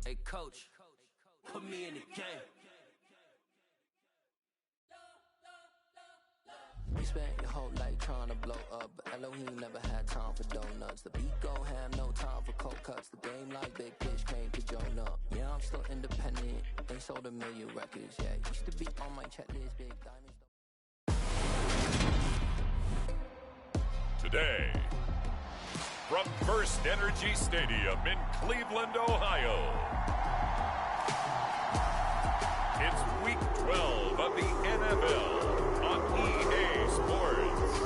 Hey, coach, put me in the game. You spent your whole life trying to blow up, but Elohim never had time for donuts. The beat go ham, no time for cold cuts. The game like Big Fish came to Jonah. Yeah, I'm still independent. They sold 1 million records. Yeah, used to be on my checklist. Big diamonds. Today, from First Energy Stadium in Cleveland, Ohio, it's Week 12 of the NFL on EA Sports.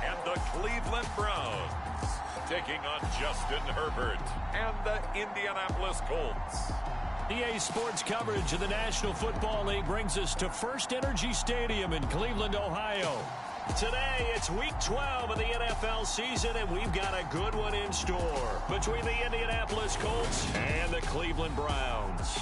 And the Cleveland Browns taking on Justin Herbert and the Indianapolis Colts. EA Sports coverage of the National Football League brings us to First Energy Stadium in Cleveland, Ohio. Today, it's Week 12 of the NFL season, and we've got a good one in store between the Indianapolis Colts and the Cleveland Browns.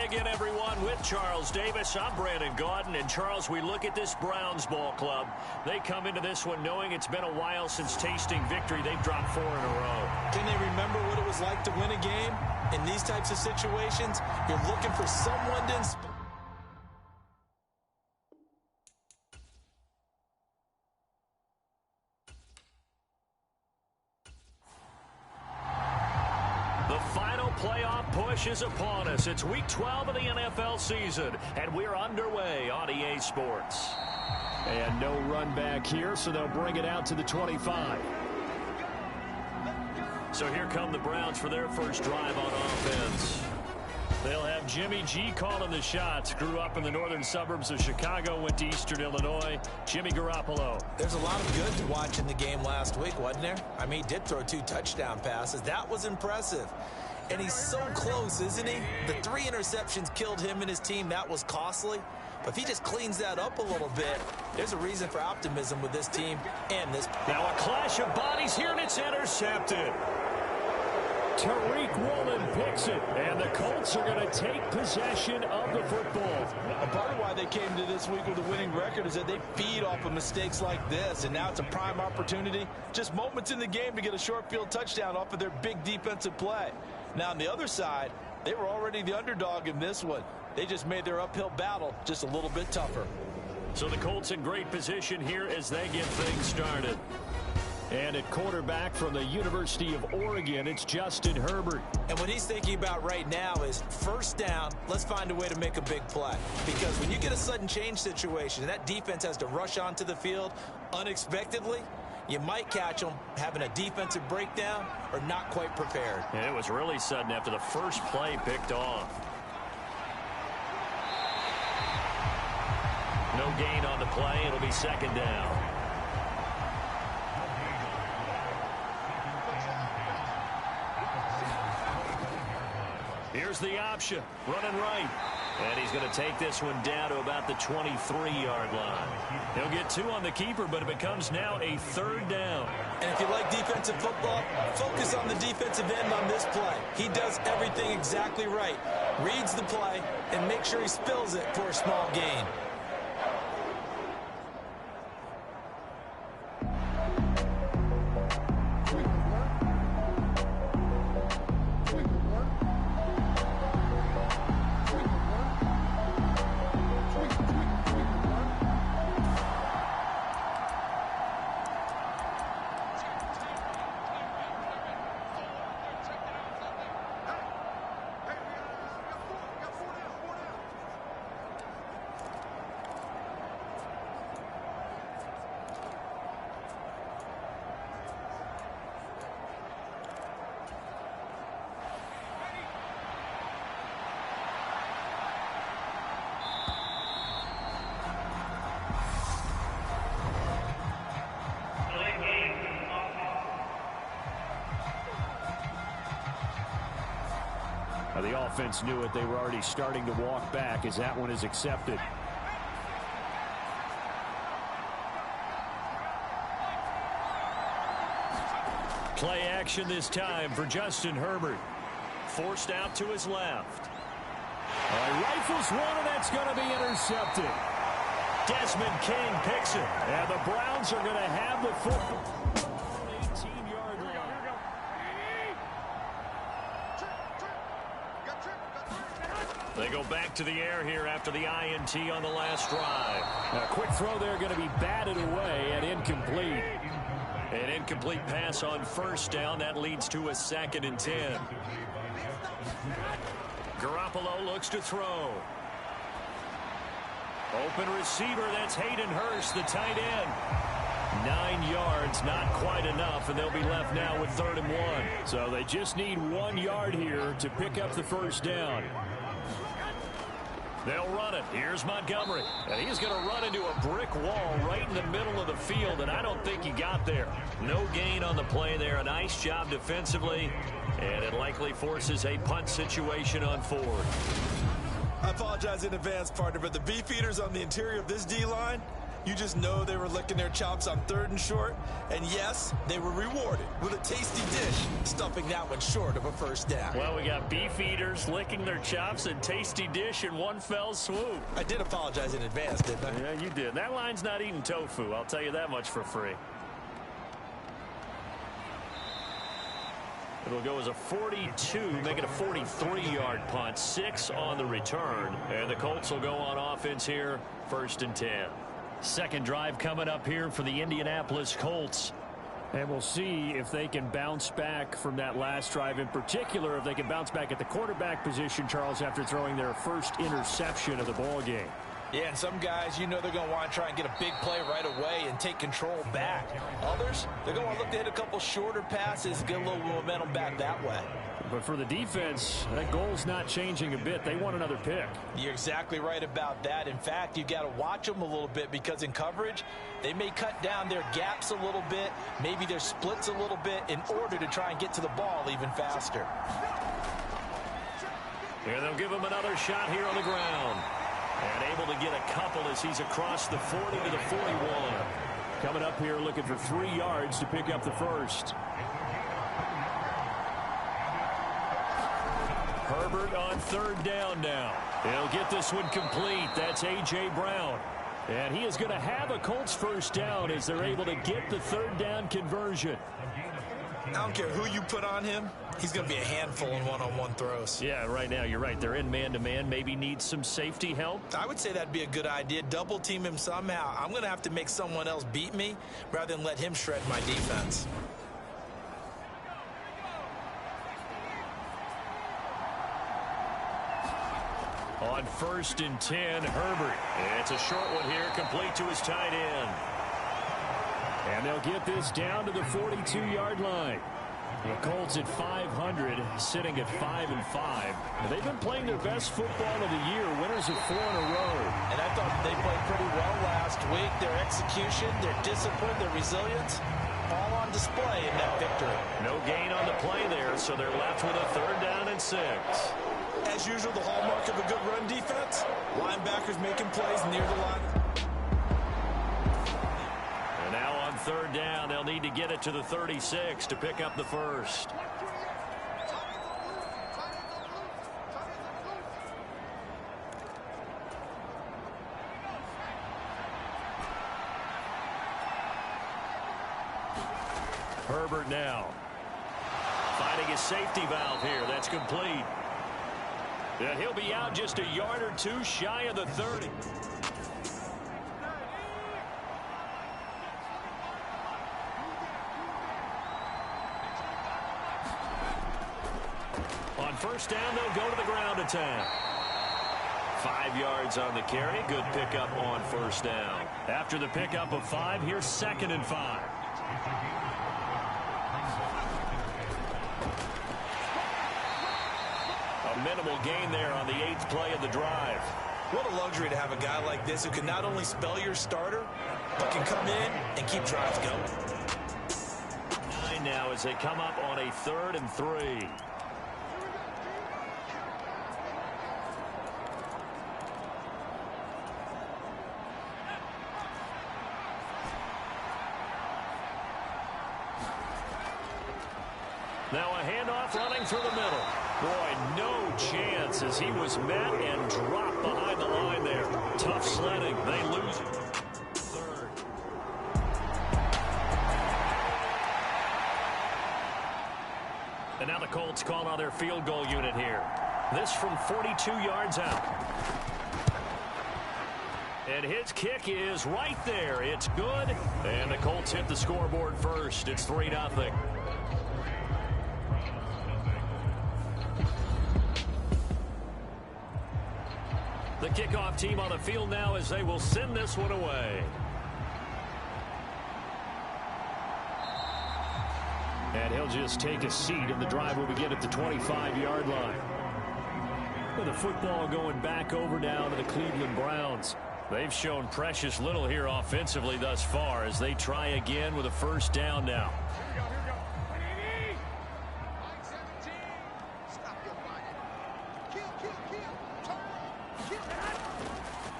Again, everyone, with Charles Davis. I'm Brandon Gaudin. And, Charles, we look at this Browns ball club. They come into this one knowing it's been a while since tasting victory. They've dropped 4 in a row. Can they remember what it was like to win a game? In these types of situations, you're looking for someone to inspire. Playoff push is upon us. It's Week 12 of the NFL season, and we're underway on EA Sports. And no run back here, so they'll bring it out to the 25. So here come the Browns for their first drive on offense. They'll have Jimmy G calling the shots. Grew up in the northern suburbs of Chicago, went to Eastern Illinois. Jimmy Garoppolo. There's a lot of good to watch in the game last week, wasn't there? I mean, he did throw 2 touchdown passes. That was impressive. And he's so close, isn't he? The 3 interceptions killed him and his team. That was costly. But if he just cleans that up a little bit, there's a reason for optimism with this team and this. Now a clash of bodies here, and it's intercepted. Tariq Woolen picks it, and the Colts are going to take possession of the football. A part of why they came to this week with a winning record is that they feed off of mistakes like this, and now it's a prime opportunity. Just moments in the game to get a short field touchdown off of their big defensive play. Now, on the other side, they were already the underdog in this one. They just made their uphill battle just a little bit tougher. So the Colts in great position here as they get things started. And at quarterback from the University of Oregon, it's Justin Herbert. And what he's thinking about right now is first down, let's find a way to make a big play. Because when you get a sudden change situation and that defense has to rush onto the field unexpectedly, you might catch them having a defensive breakdown or not quite prepared. And it was really sudden after the first play picked off. No gain on the play. It'll be second down. Here's the option. Running right. And he's going to take this one down to about the 23-yard line. He'll get 2 on the keeper, but it becomes now a 3rd down. And if you like defensive football, focus on the defensive end on this play. He does everything exactly right. Reads the play and makes sure he spills it for a small gain. The offense knew it. They were already starting to walk back as that one is accepted. Play action this time for Justin Herbert. Forced out to his left. Rifles one, and that's going to be intercepted. Desmond King picks it, and the Browns are going to have the football. 18-yard line. They go back to the air here after the INT on the last drive. A quick throw there going to be batted away and incomplete. An incomplete pass on first down. That leads to a 2nd and 10. Garoppolo looks to throw. Open receiver, that's Hayden Hurst, the tight end. 9 yards, not quite enough, and they'll be left now with 3rd and 1. So they just need 1 yard here to pick up the first down. They'll run it. Here's Montgomery. And he's going to run into a brick wall right in the middle of the field, and I don't think he got there. No gain on the play there. A nice job defensively, and it likely forces a punt situation on 4th. I apologize in advance, partner, but the beefeaters on the interior of this D-line, you just know they were licking their chops on 3rd and short. And yes, they were rewarded with a tasty dish, stuffing that one short of a first down. Well, we got beef eaters licking their chops and tasty dish in one fell swoop. I did apologize in advance, didn't I? Yeah, you did. That line's not eating tofu. I'll tell you that much for free. It'll go as a 42, make it a 43-yard punt. 6 on the return. And the Colts will go on offense here, 1st and 10. Second drive coming up here for the Indianapolis Colts. And we'll see if they can bounce back from that last drive. In particular, if they can bounce back at the quarterback position, Charles, after throwing their first interception of the ball game. Yeah, and some guys, you know they're going to want to try and get a big play right away and take control back. Others, they're going to want to look to hit a couple shorter passes, get a little momentum back that way. But for the defense, that goal's not changing a bit. They want another pick. You're exactly right about that. In fact, you've got to watch them a little bit because in coverage, they may cut down their gaps a little bit, maybe their splits a little bit in order to try and get to the ball even faster. And they'll give him another shot here on the ground. And able to get a couple as he's across the 40 to the 41. Coming up here looking for 3 yards to pick up the first. Herbert on 3rd down now. He'll get this one complete. That's A.J. Brown. And he is going to have a Colts first down as they're able to get the 3rd down conversion. I don't care who you put on him. He's going to be a handful in one-on-one throws. Yeah, right now you're right. They're in man-to-man. Maybe needs some safety help. I would say that'd be a good idea. Double team him somehow. I'm going to have to make someone else beat me rather than let him shred my defense. On 1st and 10, Herbert. It's a short one here, complete to his tight end. And they'll get this down to the 42-yard line. The Colts at 500, sitting at 5-5. They've been playing their best football of the year, winners of 4 in a row. And I thought they played pretty well last week. Their execution, their discipline, their resilience, all on display in that victory. No gain on the play there, so they're left with a 3rd down and 6. As usual, the hallmark of a good run defense, linebackers making plays near the line. And now on 3rd down, they'll need to get it to the 36 to pick up the first. Herbert now finding his safety valve here. That's complete. And he'll be out just a yard or two shy of the 30. On 1st down, they'll go to the ground attack. 5 yards on the carry. Good pickup on 1st down. After the pickup of 5, here's 2nd and 5. A minimal gain there on the 8th play of the drive. What a luxury to have a guy like this who can not only spell your starter, but can come in and keep drives going. 9 now as they come up on a 3rd and 3. Now a handoff running through the middle. Boy, no chance as he was met and dropped behind the line there. Tough sledding. They lose it. Third. And now the Colts call on their field goal unit here. This from 42 yards out. And his kick is right there. It's good. And the Colts hit the scoreboard first. It's 3-0. The kickoff team on the field now as they will send this one away. And he'll just take a seat, and the drive will begin at the 25-yard line. With the football going back over now to the Cleveland Browns. They've shown precious little here offensively thus far as they try again with a first down now.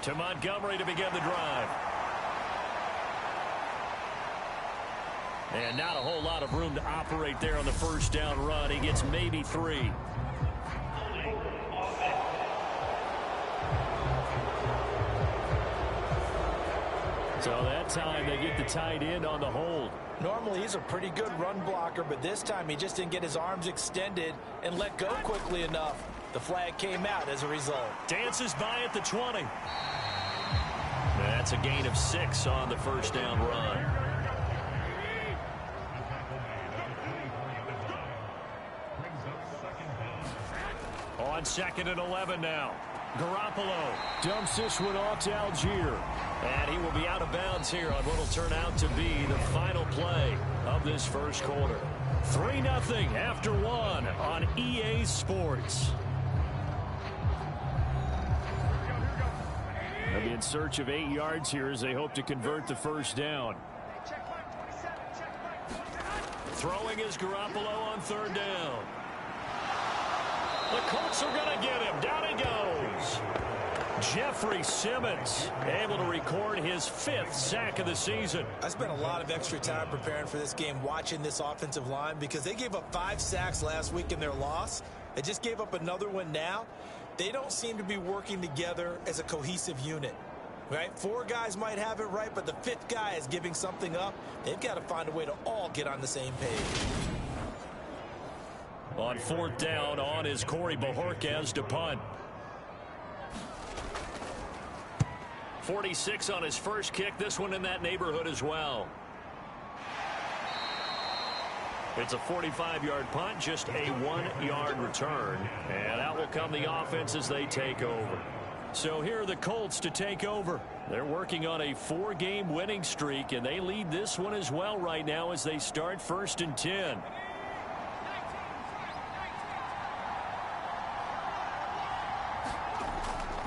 To Montgomery to begin the drive. And not a whole lot of room to operate there on the first down run. He gets maybe 3. So that time they get the tight end on the hold. Normally he's a pretty good run blocker, but this time he just didn't get his arms extended and let go quickly enough. The flag came out as a result. Dances by at the 20. That's a gain of 6 on the first down run. On 2nd and 11 now. Garoppolo dumps this one off to Algier. And he will be out of bounds here on what will turn out to be the final play of this first quarter. 3-0 after 1 on EA Sports. They'll be in search of 8 yards here as they hope to convert the first down. Throwing is Garoppolo on 3rd down. The Colts are going to get him. Down he goes. Jeffrey Simmons able to record his 5th sack of the season. I spent a lot of extra time preparing for this game watching this offensive line because they gave up 5 sacks last week in their loss. They just gave up another one now. They don't seem to be working together as a cohesive unit, right? 4 guys might have it right, but the 5th guy is giving something up. They've got to find a way to all get on the same page. On 4th down, on is Corey Bojorquez to punt. 46 on his first kick. This one in that neighborhood as well. It's a 45-yard punt, just a 1-yard return. And out will come the offense as they take over. So here are the Colts to take over. They're working on a 4-game winning streak, and they lead this one as well right now as they start 1st and 10.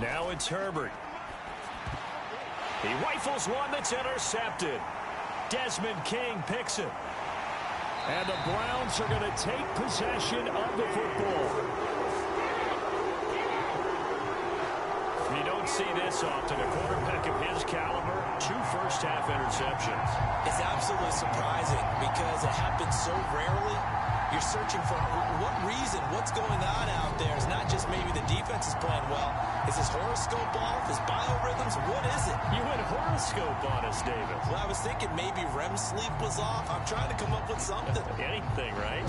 Now it's Herbert. He rifles one that's intercepted. Desmond King picks it. And the Browns are going to take possession of the football. You don't see this often. A quarterback of his caliber, 2 first-half interceptions. It's absolutely surprising because it happens so rarely. You're searching for what reason, what's going on out there. It's not just maybe the defense is playing well. Is his horoscope off? His biorhythms? What is it? You went horoscope on us, David. Well, I was thinking maybe REM sleep was off. I'm trying to come up with something. Anything, right?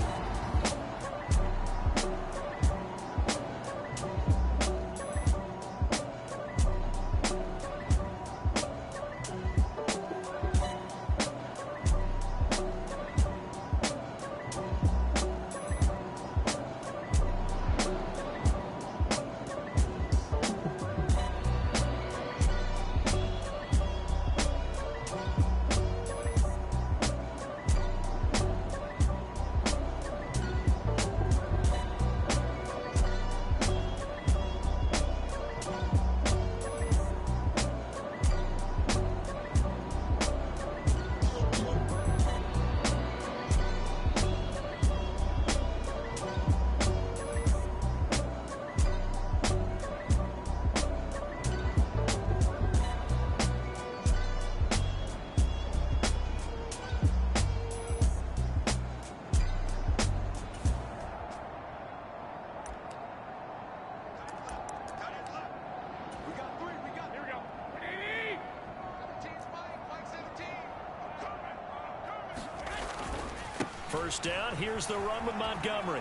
first down. Here's the run with Montgomery.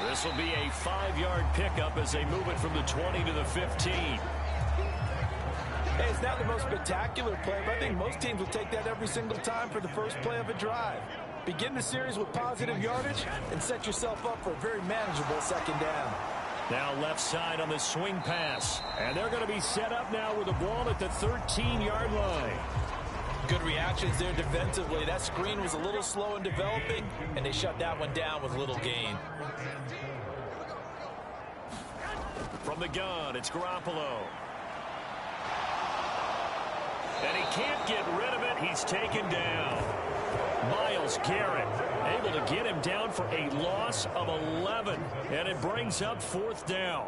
This will be a 5-yard pickup as they move it from the 20 to the 15. Hey, it's not the most spectacular play, but I think most teams will take that every single time for the first play of a drive. Begin the series with positive yardage and set yourself up for a very manageable second down. Now left side on the swing pass. And they're going to be set up now with the ball at the 13-yard line. Good reactions there defensively. That screen was a little slow in developing, and they shut that one down with little gain. From the gun, it's Garoppolo. And he can't get rid of it. He's taken down. Myles Garrett able to get him down for a loss of 11. And it brings up 4th down.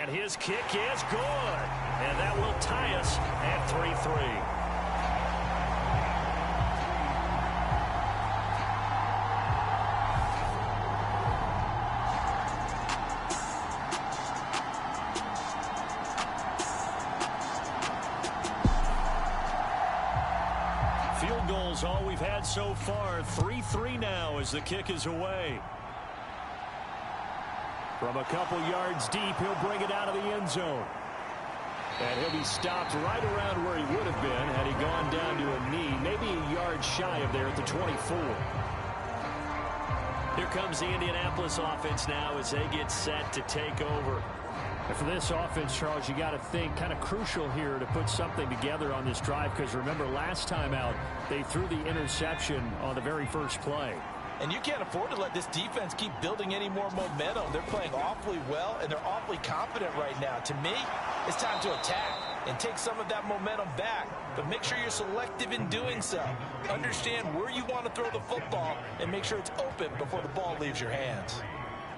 And his kick is good. And that will tie us at 3-3. Field goals all we've had so far. 3-3 now as the kick is away. From a couple yards deep, he'll bring it out of the end zone. And he'll be stopped right around where he would have been had he gone down to a knee, maybe a yard shy of there at the 24. Here comes the Indianapolis offense now as they get set to take over. And for this offense, Charles, you got to think kind of crucial here to put something together on this drive, because remember last time out they threw the interception on the very first play. And you can't afford to let this defense keep building any more momentum. They're playing awfully well, and they're awfully confident right now. To me, it's time to attack and take some of that momentum back. But make sure you're selective in doing so. Understand where you want to throw the football and make sure it's open before the ball leaves your hands.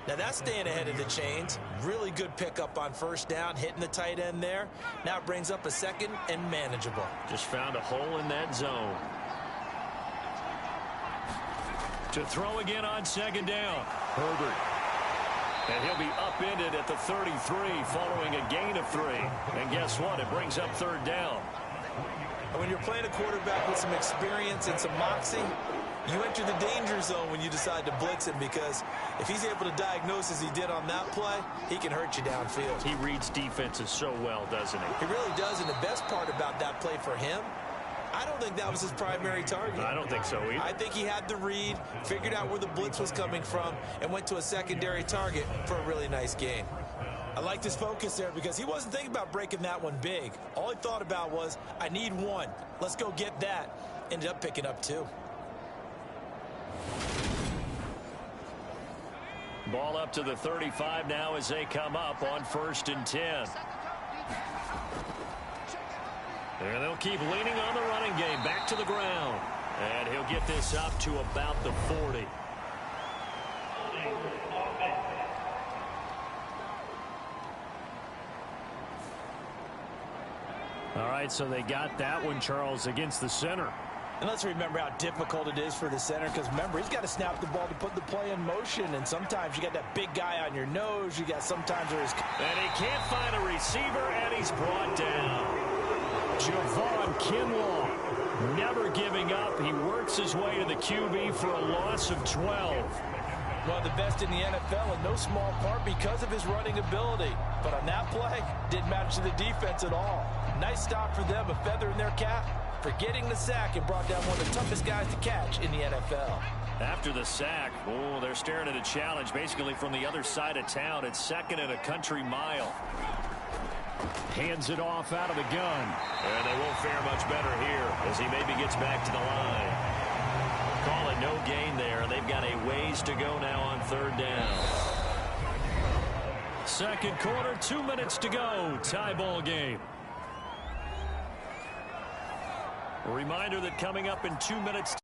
Now that's staying ahead of the chains. Really good pickup on first down, hitting the tight end there. Now it brings up a second and manageable. Just found a hole in that zone. To throw again on second down. Herbert. And he'll be upended at the 33 following a gain of 3. And guess what? It brings up 3rd down. And when you're playing a quarterback with some experience and some moxie, you enter the danger zone when you decide to blitz him, because if he's able to diagnose as he did on that play, he can hurt you downfield. He reads defenses so well, doesn't he? He really does, and the best part about that play for him, I don't think that was his primary target. I don't think so either. I think he had the read, figured out where the blitz was coming from, and went to a secondary target for a really nice gain. I liked his focus there because he wasn't thinking about breaking that one big. All he thought about was, I need 1. Let's go get that. Ended up picking up 2. Ball up to the 35 now as they come up on 1st and 10. And they'll keep leaning on the running game. Back to the ground. And he'll get this up to about the 40. All right, so they got that one, Charles, against the center. And let's remember how difficult it is for the center, because remember, he's got to snap the ball to put the play in motion, and sometimes you got that big guy on your nose. You got sometimes where he's... And he can't find a receiver, and he's brought down. Javon Kinlaw, never giving up. He works his way to the QB for a loss of 12. One of the best in the NFL, in no small part because of his running ability. But on that play, didn't matter to the defense at all. Nice stop for them, a feather in their cap for getting the sack, and brought down one of the toughest guys to catch in the NFL. After the sack, oh, they're staring at a challenge basically from the other side of town. It's 2nd and a country mile. Hands it off out of the gun. And they won't fare much better here as he maybe gets back to the line. Call it no gain there. They've got a ways to go now on 3rd down. 2nd quarter, 2 minutes to go. Tie ball game. A reminder that coming up in 2 minutes